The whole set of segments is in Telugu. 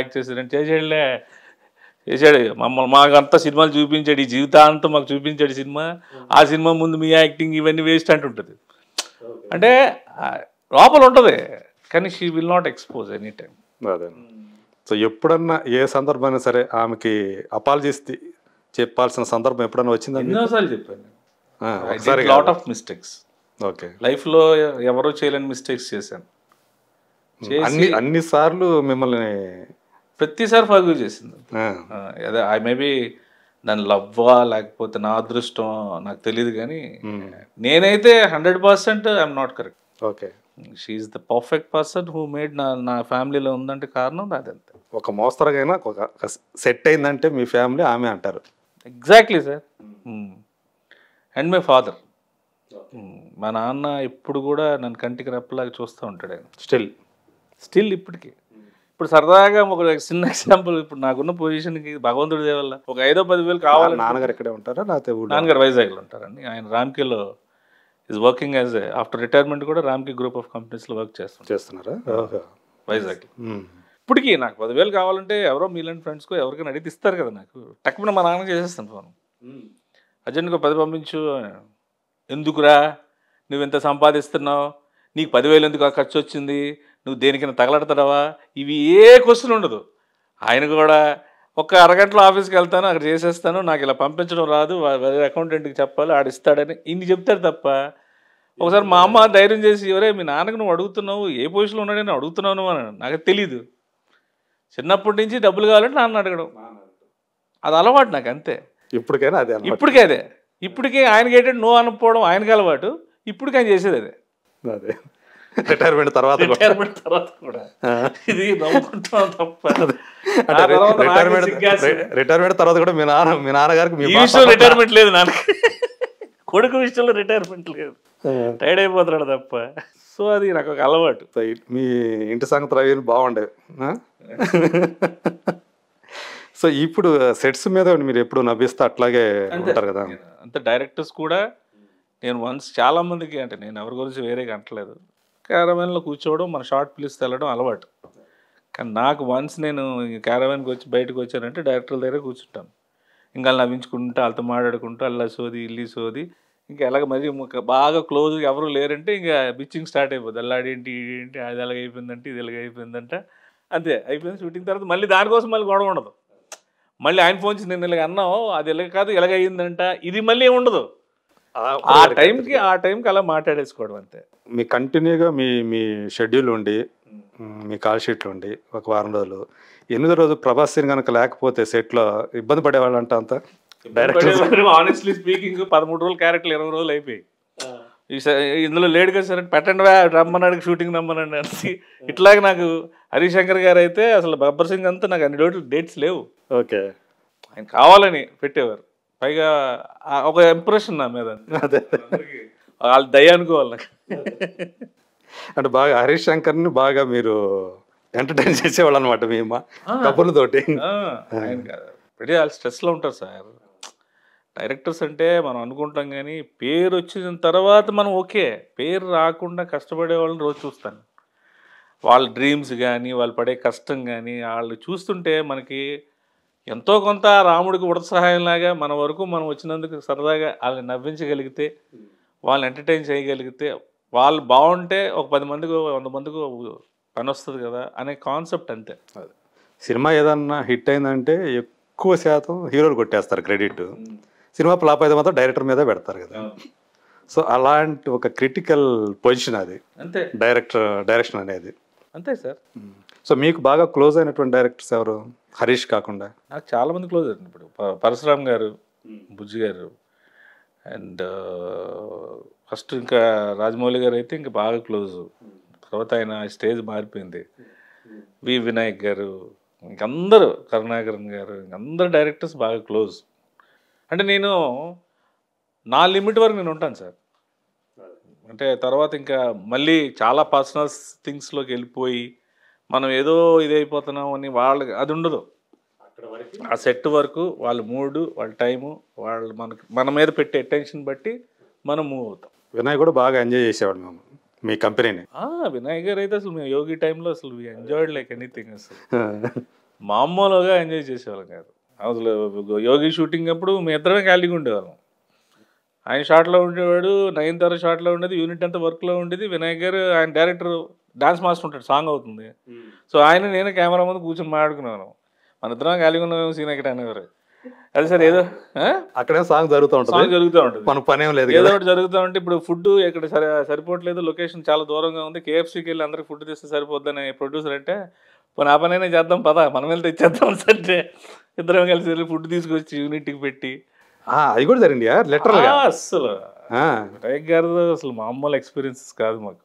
యాక్ట్ చేశాడు చేసాడులే చేశాడు మమ్మల్ని మాకంతా సినిమాలు చూపించాడు ఈ జీవితాంతం మాకు చూపించాడు సినిమా ఆ సినిమా ముందు మీ యాక్టింగ్ ఇవన్నీ వేస్ట్ అంటుంటుంది అంటే లోపల ఉంటుంది కానీ she will not expose any time. అదే. సో ఎప్పుడన్నా ఏ సందర్భమైనా సరే ఆమెకి అపాలజీస్ చెప్పాల్సిన సందర్భం ఎప్పుడన్నా వచ్చిందా? ఎన్నోసార్లు చెప్పాను. ఒకసారి లాట్ ఆఫ్ మిస్టేక్స్. ఓకే. లైఫ్లో ఎవరో చేయలేని మిస్టేక్స్ చేశాను. అన్ని సార్లు మిమ్మల్ని ప్రతిసారి ఫర్గివ్ చేసింది. అదే ఐ మేబీ దాని లవ్వా లేకపోతే నా అదృష్టం నాకు తెలియదు కానీ నేనైతే 100% I'm not correct. Okay. She is the perfect person who made నా ఫ్యామిలీలో ఉందంటే కారణం అదంతే. ఒక మోస్తరుగా ఒక సెట్ అయిందంటే మీ ఫ్యామిలీ ఆమె అంటారు. Exactly sir. And my father. మా నాన్న ఇప్పుడు కూడా నన్ను కంటికి రెప్పలాగా చూస్తూ ఉంటాడు ఆయన. స్టిల్ ఇప్పటికీ. ఇప్పుడు సరదాగా ఒక చిన్న ఎగ్జాంపుల్, ఇప్పుడు నాకున్న పొజిషన్కి భగవంతుడి దేవల్ల ఒక 5,000-10,000 కావాలి. నాన్నగారు ఇక్కడే ఉంటారా? నాన్నగారు వైజాగ్లో ఉంటారండి. ఆయన రామ్కీలో is working as after retirement కూడా రామ్కీ గ్రూప్ ఆఫ్ కంపెనీస్లో వర్క్ చేస్తున్నారా వైజాగ్. ఇప్పటికీ నాకు 10,000 కావాలంటే ఎవరో మీలాంటి ఫ్రెండ్స్కో ఎవరికైనా అడిగితే ఇస్తారు కదా. నాకు టక్కున మా నాన్న చేసేస్తాను ఫోన్, అర్జెంట్గా 10 పంపించు. ఎందుకురా నువ్వు ఎంత సంపాదిస్తున్నావు, నీకు 10,000 ఎందుకు ఖర్చు వచ్చింది, నువ్వు దేనికైనా తగలడతావా, ఇవి ఏ క్వశ్చన్ ఉండదు. ఆయన కూడా ఒక అరగంటలో ఆఫీస్కి వెళ్తాను, అక్కడ చేసేస్తాను, నాకు ఇలా పంపించడం రాదు, అకౌంటెంట్కి చెప్పాలి ఆడిస్తాడని ఇన్ని చెప్తాడు తప్ప. ఒకసారి మా అమ్మ ధైర్యం చేసి ఎవరే మీ నాన్నకు నువ్వు అడుగుతున్నావు, ఏ పొజిషన్లో ఉన్నాడని అడుగుతున్నావు అని. నాకు తెలీదు. చిన్నప్పటి నుంచి డబ్బులు కావాలంటే నాన్న అడగడం అది అలవాటు నాకు, అంతే. ఇప్పటికే అదే. ఇప్పటికే ఆయనకి ఏంటంటే నువ్వు అనుకోవడం ఆయనకి అలవాటు. ఇప్పటికి ఆయన చేసేది అదే. రిటైర్మెంట్ తర్వాత కూడా ఇది నవ్వుకుంటాం తప్ప. రిటైర్మెంట్ తర్వాత కూడా మీ నాన్నగారికి ఈ విషయంలో రిటైర్మెంట్ లేదు, నాన్న కొడుకు విషయంలో రిటైర్మెంట్ లేదు, టైర్డ్ అయిపోతున్నాడు తప్ప. సో అది నాకు ఒక అలవాటు. మీ ఇంటి సంగతి అవి బాగుండేవి. సో ఇప్పుడు సెట్స్ మీద మీరు ఎప్పుడు నవ్విస్తే అట్లాగే ఉంటారు కదా. అంతే. డైరెక్టర్స్ కూడా నేను వన్స్ చాలా మందికి, అంటే నేను ఎవరి గురించి వేరేగా అంటలేదు, క్యారవాన్లో కూర్చోవడం, మన షార్ట్ ఫిలిమ్స్ తెల్లడం అలవాటు. కానీ నాకు వన్స్ నేను క్యారవాన్కి వచ్చి బయటకు వచ్చానంటే డైరెక్టర్ల దగ్గర కూర్చుంటాను. ఇంకా అలా నవ్వించుకుంటూ వాళ్ళతో మాట్లాడుకుంటూ అల్లా సోది ఇల్లి సోది, ఇంకా ఎలాగ మరి బాగా క్లోజ్గా ఎవరు లేరంటే ఇంకా బిచ్చింగ్ స్టార్ట్ అయిపోద్ది. అల్లాడేంటి ఏంటి అది ఎలాగ అయిపోయిందంటే ఇది ఎలాగ అయిపోయిందంట, అంతే అయిపోయింది. షూటింగ్ తర్వాత మళ్ళీ దానికోసం మళ్ళీ గొడవ ఉండదు. మళ్ళీ ఆయన ఫోన్ చేసి నేను ఇలాగ అన్నావు, అది ఎలాగ కాదు ఎలాగ అయ్యిందంట, ఇది మళ్ళీ ఉండదు. ఆ టైంకి అలా మాట్లాడేసుకోవడం అంతే. మీ కంటిన్యూగా మీ షెడ్యూల్ ఉండి మీ కాల్ షీట్లు ఉండి ఒక వారం రోజులు 8వ రోజు ప్రభాస్ సీన్ కనుక లేకపోతే సెట్లో ఇబ్బంది పడేవాళ్ళు అంట అంతా. ఆనెస్ట్లీ స్పీకింగ్ 13 రోజులు క్యారెక్టర్లు 20 రోజులు అయిపోయి ఇందులో లేడు కదా సార్ పెట్టండి రమ్మన్నాడు షూటింగ్ రమ్మనండి అని. ఇట్లాగే నాకు హరిశంకర్ గారు అయితే అసలు గబ్బర్ సింగ్ అంతా నాకు అన్ని డేట్స్ లేవు. ఓకే. ఆయన కావాలని పెట్టేవారు. పైగా ఒక ఇంప్రెషన్ నా మీద, వాళ్ళు దయ అనుకోవాలి నాకు. అంటే బాగా హరీష్ శంకర్ని బాగా మీరు ఎంటర్టైన్ చేసేవాళ్ళు అనమాట మీ కబుర్లతోటి. పెట్టి వాళ్ళు స్ట్రెస్లో ఉంటారు సార్. డైరెక్టర్స్ అంటే మనం అనుకుంటాం కానీ పేరు వచ్చిన తర్వాత మనం ఓకే, పేరు రాకుండా కష్టపడే వాళ్ళని రోజు చూస్తాను. వాళ్ళ డ్రీమ్స్ కానీ వాళ్ళు పడే కష్టం కానీ వాళ్ళు చూస్తుంటే మనకి ఎంతో కొంత రాముడికి ఉడత సహాయంలాగా మన వరకు మనం వచ్చినందుకు సరదాగా వాళ్ళని నవ్వించగలిగితే, వాళ్ళని ఎంటర్టైన్ చేయగలిగితే, వాళ్ళు బాగుంటే ఒక 10 మందికి 100 మందికి పని వస్తుంది కదా అనే కాన్సెప్ట్ అంతే. సినిమా ఏదన్నా హిట్ అయిందంటే ఎక్కువ శాతం హీరోలు కొట్టేస్తారు క్రెడిట్, సినిమా ఫ్లాప్ అయితే మాత్రం డైరెక్టర్ మీద పెడతారు కదా. సో అలాంటి ఒక క్రిటికల్ పొజిషన్ అది అంతే డైరెక్షన్ అనేది. అంతే సార్. సో మీకు బాగా క్లోజ్ అయినటువంటి డైరెక్టర్స్ ఎవరు హరీష్ కాకుండా? నాకు చాలా మంది క్లోజ్ అండి. ఇప్పుడు పరశురామ్ గారు, బుజ్జి గారు, అండ్ ఫస్ట్ ఇంకా రాజమౌళి గారు అయితే ఇంకా బాగా క్లోజ్. తర్వాత ఆయన స్టేజ్ మారిపోయింది. వి వినాయక్ గారు, ఇంకందరూ కరుణాకరన్ గారు, ఇంకందరు డైరెక్టర్స్ బాగా క్లోజ్. అంటే నేను నా లిమిట్ వరకు నేను ఉంటాను సార్. అంటే తర్వాత ఇంకా మళ్ళీ చాలా పర్సనల్ థింగ్స్లోకి వెళ్ళిపోయి మనం ఏదో ఇదైపోతున్నాం అని వాళ్ళకి అది ఉండదు. ఆ సెట్ వరకు వాళ్ళ మూడు, వాళ్ళ టైము, వాళ్ళు మన మీద పెట్టే అటెన్షన్ బట్టి మనం మూవ్ అవుతాం. వినాయక్ కూడా బాగా ఎంజాయ్ చేసేవాడు మేము మీ కంపెనీని. వినాయక్ గారు అయితే అసలు మేము యోగి టైంలో అసలు ఎంజాయ్డ్ లైక్ ఎనీథింగ్ అసలు. మామూలుగా ఎంజాయ్ చేసేవాళ్ళం కాదు అసలు. యోగి షూటింగ్ అప్పుడు మీ ఇద్దరమే ఖాళీగా ఉండేవాళ్ళం. ఆయన షార్ట్లో ఉండేవాడు, నయనతార షార్ట్లో ఉండేది, యూనిట్ అంతా వర్క్లో ఉండేది. వినాయక్ గారు ఆయన డైరెక్టర్ డాన్స్ మాస్టర్ ఉంటాడు, సాంగ్ అవుతుంది. సో ఆయన నేను కెమెరా ముందు కూర్చొని మాట్లాడుకున్నాను. మన ఇద్దరం ఖాళీగా ఉన్నాం సీన్ ఎక్కడ అనేవారు. అది సార్ ఏదో అక్కడే సాంగ్ జరుగుతూ ఉంటుంది, సాంగ్ జరుగుతూ ఉంటుంది, మన పనేం లేదు, ఏదో ఒకటి జరుగుతూ ఉంటే. ఇప్పుడు ఫుడ్ ఇక్కడ సరిపోవట్లేదు, లొకేషన్ చాలా దూరంగా ఉంది, కేఎఫ్సీకి వెళ్ళి అందరికి ఫుడ్ తెస్తే సరిపోద్దని ప్రొడ్యూసర్ అంటే, పోనీ ఆ పనైనా చేద్దాం పదా మనం వెళ్ళి తెచ్చేద్దాం అంటే ఇద్దరం కలిసి వెళ్ళి ఫుడ్ తీసుకొచ్చి యూనిట్కి పెట్టి అది కూడా జరిగింది లిటరల్ గా. అస్సలు వినాయక్ గారు అసలు మామూలు ఎక్స్పీరియన్సెస్ కాదు మాకు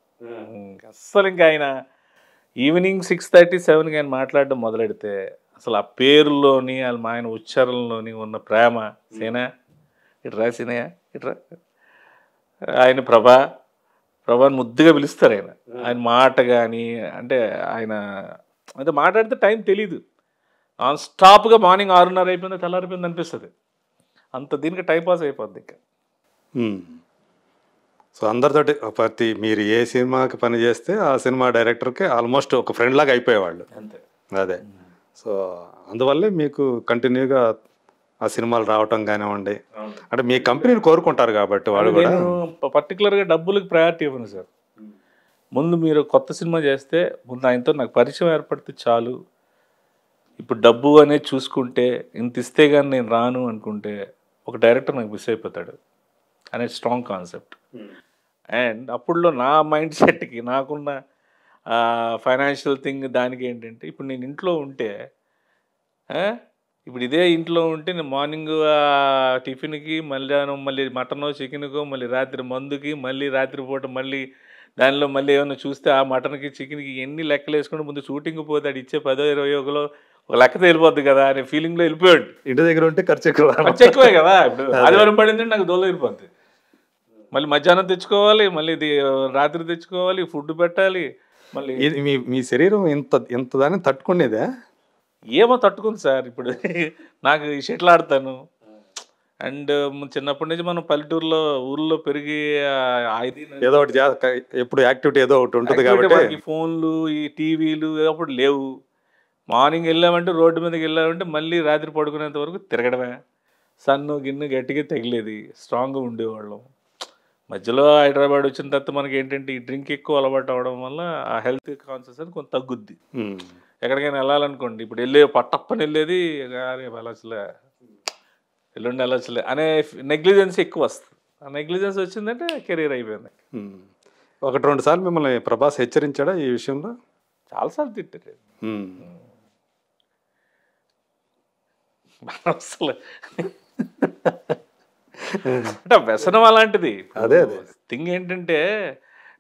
అస్సలు. ఇంకా ఆయన ఈవినింగ్ 6:30, 7కి ఆయన మాట్లాడడం మొదలెడితే అసలు ఆ పేరులోని ఆయన ఉచ్చారణలోని ఉన్న ప్రేమ. సీనా ఇట్రా, సీనయ్య ఇట్రా, ఆయన ప్రభాని ముద్దుగా పిలుస్తారు. ఆయన మాట కానీ అంటే ఆయన అంటే మాట్లాడితే టైం తెలీదు. నాన్ స్టాప్గా మార్నింగ్ 6:30 అయిపోయింది, తెల్లారిపోయింది అనిపిస్తుంది. అంత దీనికి టైం పాస్ అయిపోద్ది ఇంకా. సో అందరితోటి మీరు ఏ సినిమాకి పని చేస్తే ఆ సినిమా డైరెక్టర్కి ఆల్మోస్ట్ ఒక ఫ్రెండ్ లాగా అయిపోయేవాళ్ళు అంతే. అదే. సో అందువల్లే మీకు కంటిన్యూగా ఆ సినిమాలు రావటం కానివ్వండి, అంటే మీ కంపెనీని కోరుకుంటారు కాబట్టి వాళ్ళు కూడా. పర్టికులర్గా డబ్బులకు ప్రయారిటీ ఇవ్వను సార్. ముందు మీరు కొత్త సినిమా చేస్తే ముందు ఆయనతో నాకు పరిచయం ఏర్పడితే చాలు. ఇప్పుడు డబ్బు అనేది చూసుకుంటే ఇంత ఇస్తే కానీ నేను రాను అనుకుంటే ఒక డైరెక్టర్ నాకు మిస్ అయిపోతాడు అనే స్ట్రాంగ్ కాన్సెప్ట్. అండ్ అప్పుడులో నా మైండ్ సెట్కి నాకున్న ఫైనాన్షియల్ థింగ్ దానికి ఏంటంటే, ఇప్పుడు నేను ఇంట్లో ఉంటే ఇప్పుడు ఇదే ఇంట్లో ఉంటే నేను మార్నింగ్ టిఫిన్కి, మధ్యాహ్నం మళ్ళీ మటనో చికెన్కో, మళ్ళీ రాత్రి మందుకి, మళ్ళీ రాత్రిపూట మళ్ళీ దానిలో మళ్ళీ ఏమైనా చూస్తే ఆ మటన్కి చికెన్కి ఎన్ని లెక్కలు వేసుకుంటే ముందు షూటింగ్ పోతే అది ఇచ్చే 10-20 ఒక లెక్కతో వెళ్ళిపోద్ది కదా అనే ఫీలింగ్లో వెళ్ళిపోయాడు. ఇంటి దగ్గర ఉంటే ఖర్చు ఎక్కువే కదా. ఇప్పుడు ఆదివారం పడింది నాకు దోల వెళ్ళిపోద్ది. మళ్ళీ మధ్యాహ్నం తెచ్చుకోవాలి, మళ్ళీ ఇది రాత్రి తెచ్చుకోవాలి, ఫుడ్ పెట్టాలి. మళ్ళీ మీ శరీరం ఇంత దాన్ని తట్టుకునేదా? ఏమో తట్టుకుంది సార్. ఇప్పుడు నాకు ఈ షటిల్ ఆడతాను. అండ్ చిన్నప్పటి నుంచి మనం పల్లెటూరులో ఊర్లో పెరిగి ఏదో ఒకటి ఎప్పుడు యాక్టివిటీ ఏదో ఒకటి ఉంటుంది కాబట్టి ఫోన్లు ఈ టీవీలు అప్పుడు లేవు. మార్నింగ్ వెళ్ళామంటే రోడ్డు మీదకి వెళ్ళామంటే మళ్ళీ రాత్రి పడుకునేంత వరకు తిరగడమే. సన్ను గిన్ను గట్టిగా తగిలేది, స్ట్రాంగ్గా ఉండేవాళ్ళం. మధ్యలో హైదరాబాద్ వచ్చిన తర్వాత మనకి ఏంటంటే ఈ డ్రింక్ ఎక్కువ అలవాటు అవడం వల్ల ఆ హెల్త్ కాన్షియస్ అని కొంత తగ్గుద్ది. ఎక్కడికైనా వెళ్ళాలనుకోండి, ఇప్పుడు పట్టప్పని వెళ్ళేది రేపు వెళ్ళొచ్చులే, ఎల్లుండి వెళ్ళొచ్చులే అనే నెగ్లిజెన్స్ ఎక్కువ వస్తుంది. ఆ నెగ్లిజెన్స్ వచ్చిందంటే కెరీర్ అయిపోయింది. 1-2 సార్లు మిమ్మల్ని ప్రభాస్ హెచ్చరించాడా ఈ విషయంలో? చాలాసార్లు తిట్టారు అసలు. అంటే వ్యసనం అలాంటిది. అదే థింగ్ ఏంటంటే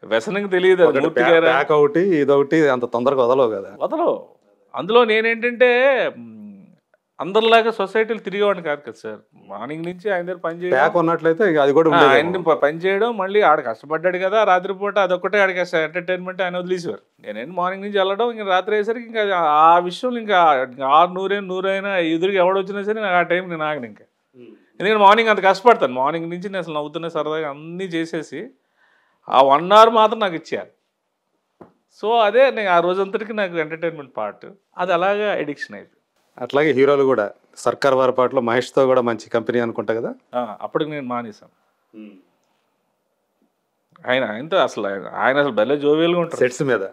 వ్యసనం తెలియదు. ఒకటి ఇదొకటి అంత తొందరగా వదలవు. అందులో నేనేంటంటే అందరిలాగా సొసైటీలు తిరిగేవాడిని కాదు కదా సార్. మార్నింగ్ నుంచి ఆయన దగ్గర పని చేయడం, ఆయన పని చేయడం, మళ్ళీ ఆడ కష్టపడ్డాడు కదా రాత్రిపూట అదొక్కటే ఆడికి ఎంటర్టైన్మెంట్ ఆయన వదిలేసేవారు. నేనేంటి మార్నింగ్ నుంచి వెళ్ళడం, ఇంకా రాత్రి అయ్యేసరికి ఇంకా ఆ విషయంలో ఇంకా 100 ఎదురుగా ఎవడొచ్చినా సరే నాకు ఆ టైం నేను ఆగను ఇంకా. ఎందుకంటే మార్నింగ్ అంత కష్టపడతాను. మార్నింగ్ నుంచి నేను అసలు నవ్వుతున్నా సరదాగా అన్నీ చేసేసి ఆ 1 hour మాత్రం నాకు ఇచ్చారు. సో అదే నేను ఆ రోజంతటికి నాకు ఎంటర్టైన్మెంట్ పార్ట్, అది అలాగా ఎడిక్షన్ అయిపోయింది. అట్లాగే హీరోలు కూడా సర్కార్ వారి పాటలో మహేష్తో కూడా మంచి కంపెనీ అనుకుంటా కదా. అప్పటికి నేను మానేశాను. ఆయనతో ఆయన భలే జోవియల్గా ఉంటారు సెట్స్ మీద.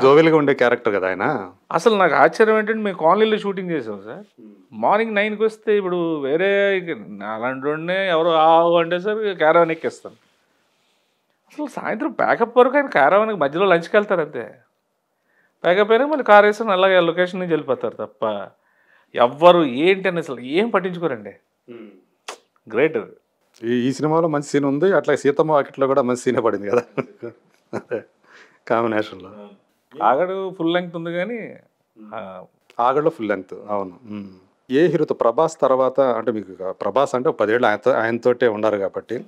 జోవియల్గా ఉండే క్యారెక్టర్ కదా ఆయన. అసలు నాకు ఆశ్చర్యం ఏంటంటే మేము కాలనీలో షూటింగ్ చేసాం సార్. మార్నింగ్ 9కి వస్తే ఇప్పుడు వేరే అలాంటి వాడినే ఎవరు అంటే సార్ క్యారవాన్ ఎక్కేస్తాను. అసలు సాయంత్రం ప్యాకప్ వరకు ఆయన క్యారవాన్కి మధ్యలో లంచ్కి వెళ్తారు అంతే. ప్యాకప్ అయినా మళ్ళీ కార్ వేసుకొని అలాగే లొకేషన్ నుంచి వెళ్ళిపోతారు తప్ప ఎవ్వరు ఏంటి అని అసలు ఏం పట్టించుకోరండి. గ్రేట్. అది ఈ సినిమాలో మంచి సీన్ ఉంది. అట్లా సీతమ్మ వాకిట్లో కూడా మంచి సీనే పడింది కదా కాంబినేషన్లో. ఆగడు ఫుల్ లెంగ్త్ ఉంది కానీ ఆగడులో ఫుల్ లెంగ్త్. అవును. ఏ హీరోతో? ప్రభాస్ తర్వాత అంటే మీకు ప్రభాస్ అంటే 10 ఏళ్ళు ఆయనతోటే ఉన్నారు కాబట్టి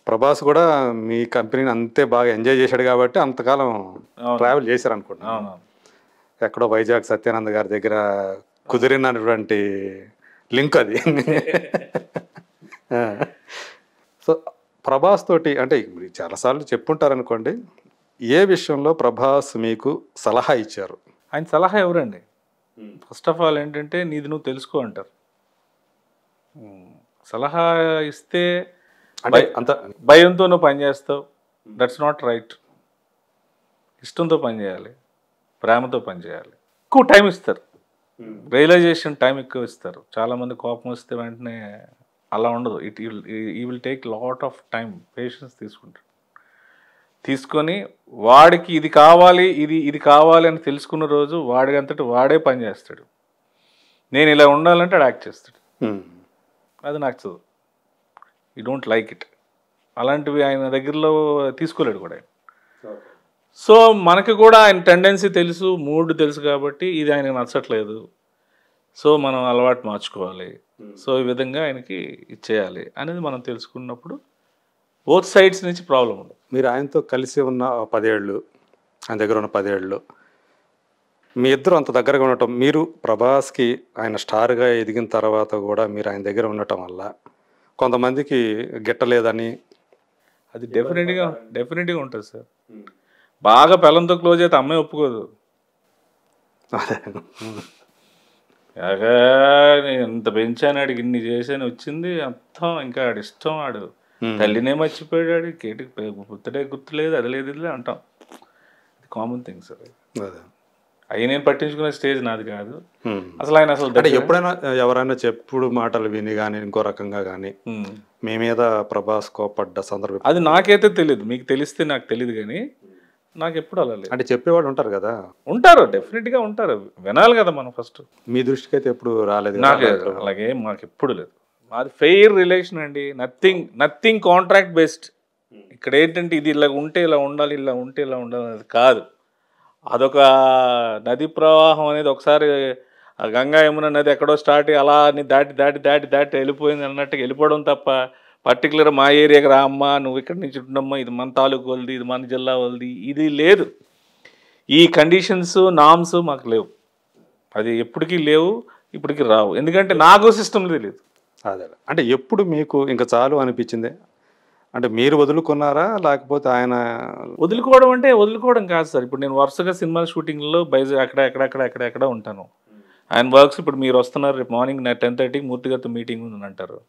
ప్రభాస్ కూడా మీ కంపెనీని అంతే బాగా ఎంజాయ్ చేశాడు కాబట్టి అంతకాలం ట్రావెల్ చేశారు అనుకుంటున్నాను. ఎక్కడో వైజాగ్ సత్యానంద్ గారి దగ్గర కుదిరినటువంటి లింక్ అది. సో ప్రభాస్ తోటి అంటే చాలాసార్లు చెప్పుంటారు అనుకోండి, ఏ విషయంలో ప్రభాస్ మీకు సలహా ఇచ్చారు? ఆయన సలహా ఎవరండి? ఫస్ట్ ఆఫ్ ఆల్ ఏంటంటే నీది నువ్వు తెలుసుకో అంటారు. సలహా ఇస్తే అంటే అంత భయంతో నువ్వు పనిచేస్తావు. That's not right. ఇష్టంతో పనిచేయాలి, ప్రేమతో పనిచేయాలి. ఎక్కువ టైం ఇస్తారు, రియలైజేషన్ టైం ఎక్కువ ఇస్తారు. చాలామంది కోపం వస్తే వెంటనే అలా ఉండదు. ఈ will take lot of time, patience తీసుకుంటారు. తీసుకొని వాడికి ఇది కావాలి, ఇది కావాలి అని తెలుసుకున్న రోజు వాడి అంతటి వాడే పని చేస్తాడు. నేను ఇలా ఉండాలంటే వాడు యాక్ట్ చేస్తాడు. అది నచ్చదు, యూ డోంట్ లైక్ ఇట్. అలాంటివి ఆయన దగ్గరలో తీసుకోలేడు కూడా ఆయన. సో మనకి కూడా ఆయన టెండెన్సీ తెలుసు, మూడ్ తెలుసు కాబట్టి ఇది ఆయనకు నచ్చట్లేదు, సో మనం అలవాటు మార్చుకోవాలి, సో ఈ విధంగా ఆయనకి ఇచ్చేయాలి అనేది మనం తెలుసుకున్నప్పుడు బోత్ సైడ్స్ నుంచి ప్రాబ్లం ఉండదు. మీరు ఆయనతో కలిసి ఉన్న 10 ఏళ్ళు, ఆయన దగ్గర ఉన్న 10 ఏళ్ళు మీ ఇద్దరు అంత దగ్గరగా ఉండటం, మీరు ప్రభాస్కి ఆయన స్టార్గా ఎదిగిన తర్వాత కూడా మీరు ఆయన దగ్గర ఉండటం వల్ల కొంతమందికి గిట్టలేదని అది డెఫినెట్గా ఉంటుంది సార్. బాగా పిల్లలతో క్లోజ్ అయితే అమ్మాయి ఒప్పుకోదు. నేను ఇంత పెంచాను, ఆడికి ఇన్ని చేశాను వచ్చింది అర్థం, ఇంకా ఆడి ఇష్టం, ఆడు తల్లినే మర్చిపోయాడు, కేటికి గుర్తుడే గుర్తులేదు, అది లేదు ఇది అంటాం. ఇది కామన్ థింగ్ సార్. అవి నేను పట్టించుకునే స్టేజ్ నాది కాదు అసలు. ఆయన అసలు అంటే ఎప్పుడైనా ఎవరైనా చెప్పుడు మాటలు విని కానీ ఇంకో రకంగా కానీ మీ మీద ప్రభాస్ కోపడ్డ సందర్భం? అది నాకైతే తెలియదు, మీకు తెలిస్తే నాకు తెలియదు, కానీ నాకు ఎప్పుడు అలా లేదు. అంటే చెప్పేవాడు ఉంటారు కదా? ఉంటారు, డెఫినెట్గా ఉంటారు, వినాలి కదా మనం ఫస్ట్. మీ దృష్టికి అయితే ఎప్పుడు రాలేదు? నాకు అలాగే మాకు ఎప్పుడు లేదు. మాది ఫెయిర్ రిలేషన్ అండి, నథింగ్ కాంట్రాక్ట్ బేస్డ్. ఇక్కడ ఏంటంటే ఇది ఇలా ఉంటే ఇలా ఉండాలి, ఇలా ఉంటే ఇలా ఉండాలి అనేది కాదు. అదొక నది ప్రవాహం అనేది ఒకసారి గంగా యమున నది ఎక్కడో స్టార్ట్ అయ్యి అలా దాటి దాటి దాటి దాటి వెళ్ళిపోయింది అన్నట్టుగా వెళ్ళిపోవడం తప్ప పర్టికులర్ మా ఏరియాకి రా అమ్మా, నువ్వు ఇక్కడి నుంచి ఉండమ్మా, ఇది మన తాలూకు వాళ్ళది, ఇది మన జిల్లా వాళ్ళది, ఇది లేదు. ఈ కండిషన్స్ నామ్స్ మాకు లేవు, అది ఎప్పటికీ లేవు, ఇప్పటికీ రావు. ఎందుకంటే నాకు సిస్టమ్ తెలియదు. అదే అంటే ఎప్పుడు మీకు ఇంకా చాలు అనిపించింది? అంటే మీరు వదులుకున్నారా లేకపోతే ఆయన? వదులుకోవడం అంటే వదులుకోవడం కాదు సార్. ఇప్పుడు నేను వరుసగా సినిమా షూటింగ్లో ఎక్కడ ఉంటాను. ఆయన వర్క్స్ ఇప్పుడు మీరు వస్తున్నారు, రేపు మార్నింగ్ 10:30కి మూర్తి గారితో మీటింగ్ ఉందని అంటారు.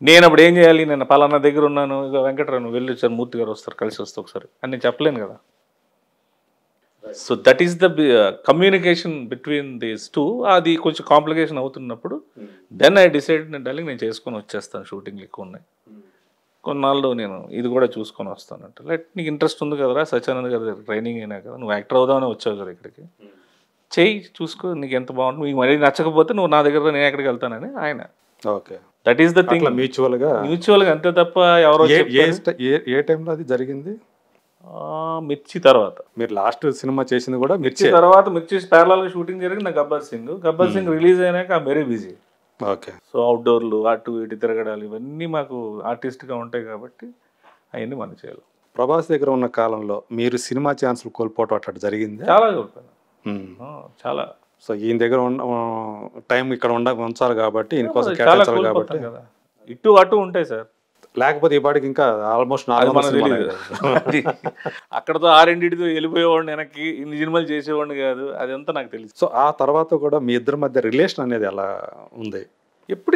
నేను అప్పుడు ఏం చేయాలి? నేను పలానా దగ్గర ఉన్నాను, ఇక వెంకటరావు నువ్వు వెళ్ళి వచ్చారు, మూర్తి గారు వస్తారు, కలిసి వస్తే ఒకసారి అని నేను చెప్పలేను కదా. So that is the communication between these two. అది కొంచెం కాంప్లికేషన్ అవుతున్నప్పుడు దెన్ ఐ డిసైడ్ నేను చేసుకొని వచ్చేస్తాను, షూటింగ్లు ఎక్కువ ఉన్నాయి, కొన్నాళ్ళు నేను ఇది కూడా చూసుకొని వస్తానంట. నీకు ఇంట్రెస్ట్ ఉంది కదరా, సత్యానంద్ గారి ట్రైనింగ్ అయినా కదా, నువ్వు యాక్టర్ అవుదామని వచ్చావు కదా ఇక్కడికి, చెయ్యి, చూసుకో, నీకు ఎంత బాగుంటుంది, నీకు మరీ నచ్చకపోతే నువ్వు నా దగ్గర, నేను ఎక్కడికి వెళ్తానని ఆయన. Okay, that is the thing, మ్యూచువల్గా అంతే తప్ప ఎవరో. ఏ టైంలో అది జరిగింది? మిర్చి తర్వాత. మీరు లాస్ట్ సినిమా చేసింది కూడా మిర్చి తర్వాత. మిర్చి ప్యారలల్ గా షూటింగ్ జరిగింది నా గబ్బర్ సింగ్ రిలీజ్ అయినాక వెరీ బిజీ. ఓకే. సో అవుట్డోర్లు, అటు ఇటు తిరగడాలు, ఇవన్నీ మాకు ఆర్టిస్ట్గా ఉంటాయి కాబట్టి అవన్నీ మనం చేయాలి. ప్రభాస్ దగ్గర ఉన్న కాలంలో మీరు సినిమా ఛాన్సులు కోల్పోవటం అట్లా జరిగింది? చాలా కోల్పోయాను, చాలా. సో ఈయన దగ్గర టైం ఇక్కడ ఉంచాలి కాబట్టి ఈయన కోసం కేటాయించాలి కాబట్టి కదా, ఇటు అటు ఉంటాయి సార్. లేకపోతే ఈ పాటికి ఇంకా ఆల్మోస్ట్ అక్కడతో ఆరింటితో వెళ్ళిపోయేవాడిని, వెనక్కి ఇన్ని సినిమాలు చేసేవాడిని కాదు, అదంతా నాకు తెలుసు. సో ఆ తర్వాత కూడా మీ ఇద్దరి మధ్య రిలేషన్ అనేది ఎలా ఉంది? ఎప్పుడు